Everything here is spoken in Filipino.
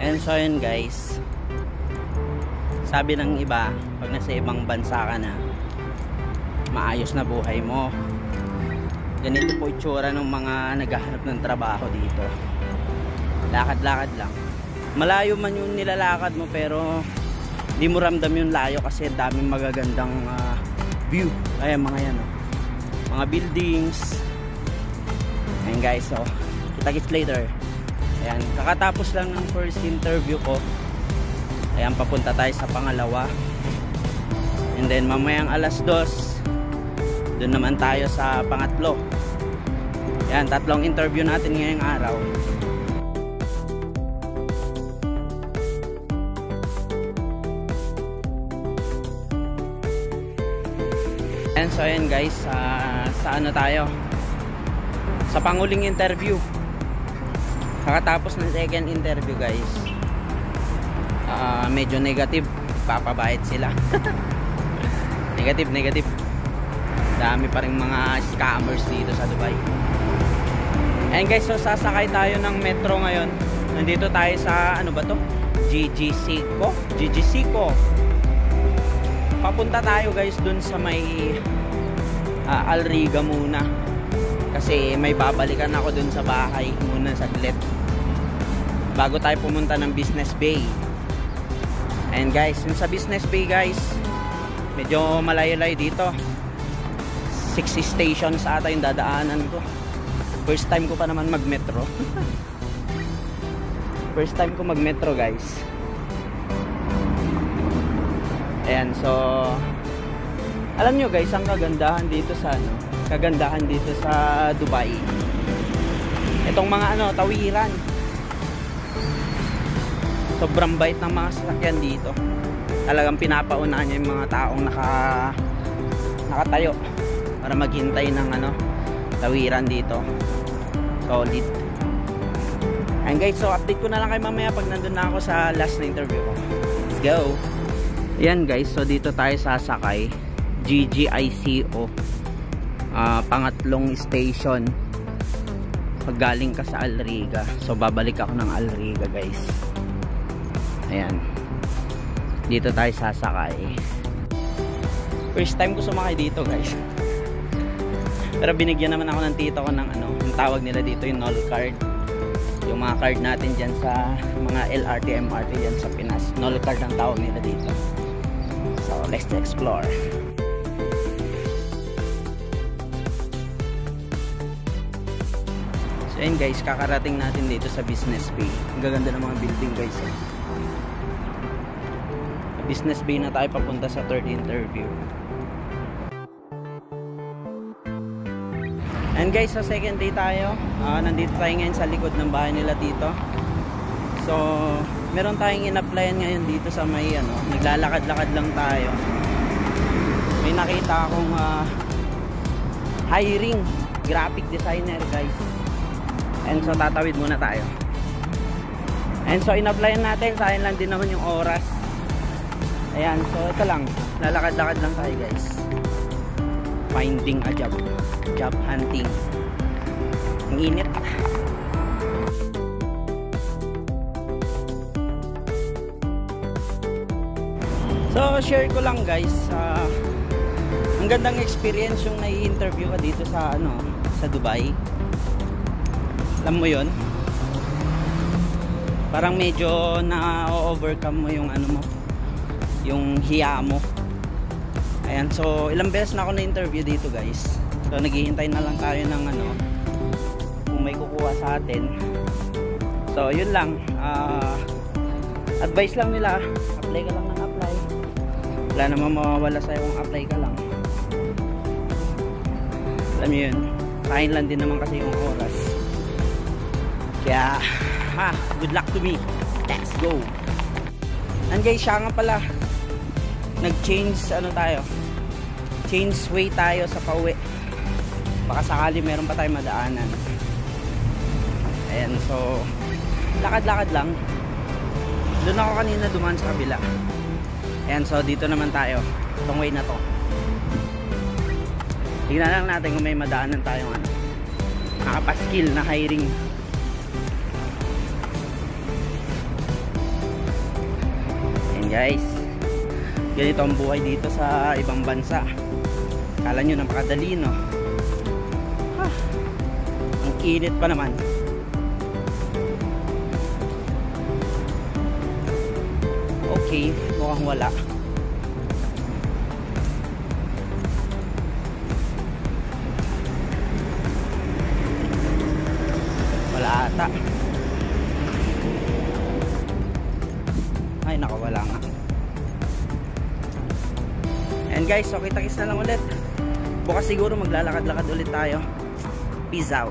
And so yun guys, sabi ng iba, pag nasa ibang bansa ka na, maayos na buhay mo. Ganito po itsura ng mga naghahanap ng trabaho dito. Lakad-lakad lang. Malayo man yung nilalakad mo, pero di mo ramdam yung layo kasi daming magagandang view. Ayan mga yan, mga buildings. Ayan guys, so kita-kits later. Ayan, kakatapos lang ng first interview ko. Ayan, papunta tayo sa pangalawa. And then mamayang alas 2, doon naman tayo sa pangatlo. Ayan, tatlong interview natin ngayong araw. And so ayan guys, sa ano tayo? Sa panguling interview. Kakatapos ng second interview guys. Medyo negative, papabayad sila. Negative. Dami pa rin mga scammers dito sa Dubai. And guys, so sasakay tayo ng metro ngayon. Nandito tayo sa ano ba to? GGCco. Papunta tayo guys dun sa may Al Riga muna. Kasi may babalikan ako dun sa bahay muna saglit. Bago tayo pumunta ng Business Bay. And guys, yung sa Business Bay guys, medyo malayo-layo dito. 6 stations ata yung dadaanan ko. First time ko pa naman mag-metro. First time ko mag-metro guys. Ayan, so alam nyo guys, ang kagandahan dito sa kagandahan dito sa Dubai. Itong mga tawiran. Sobrang bait ng mga sasakyan dito. Talagang pinapaunahan niya yung mga taong nakatayo para maghintay ng tawiran dito. Solid. And guys, so update ko na lang kayo mamaya pag nandun na ako sa last na interview ko. Let's go. Yan guys, so dito tayo sasakay. GGICO. Pangatlong station pag galing ka sa Al Riga. So babalik ako ng Al Riga guys. Ayan, dito tayo sasakay. First time ko sumakay dito guys. Pero binigyan naman ako ng tito ko ng yung tawag nila dito yung NOL card. Yung mga card natin dyan sa mga LRT, MRT dyan sa Pinas. NOL card ang tawag nila dito. So let's explore. So yun guys, kakarating natin dito sa Business Bay. Ang gaganda ng mga building guys. Business Bay na tayo, papunta sa third interview. And guys, sa second day tayo. Nandito tayo ngayon sa likod ng bahay nila dito. So meron tayong in-applyan ngayon dito sa may naglalakad-lakad lang tayo. May nakita akong hiring graphic designer guys. And so tatawid muna tayo. And so in-applyan natin, sayang lang din naman yung oras. Ayan, so ito lang, lalakad-lakad lang tayo guys. Finding a job hunting. Ang init. So share ko lang guys, ang gandang experience yung nai-interview ka dito sa sa Dubai. Alam mo yon, parang medyo na-overcome mo yung yung hiya mo. Ayan, so ilang beses na ako na-interview dito guys. So naghihintay na lang tayo ng kung may kukuha sa atin. So yun lang, advice lang nila, apply ka lang ng apply. Wala namang mawawala sa'yo kung apply ka lang. Alam mo yun, kain lang din naman kasi yung oras. Kaya good luck to me. Let's go. And guys, siya nga pala, nag-change tayo, change way tayo sa pauwi. Baka sakali meron pa tayong madaanan. Ayan, so lakad-lakad lang. Doon ako kanina dumaan sa kabila. Ayan, so dito naman tayo, itong way na to. Tignan lang natin kung may madaanan tayong nakapaskil na hiring. guys, ganito ang buhay dito sa ibang bansa. Kala nyo napakadali, no? Ang init pa naman. Okay, mukhang wala. Wala ata. Ay, nakawala nga. And guys, so kita-kits na lang ulit. Bukas siguro maglalakad-lakad ulit tayo. Peace out.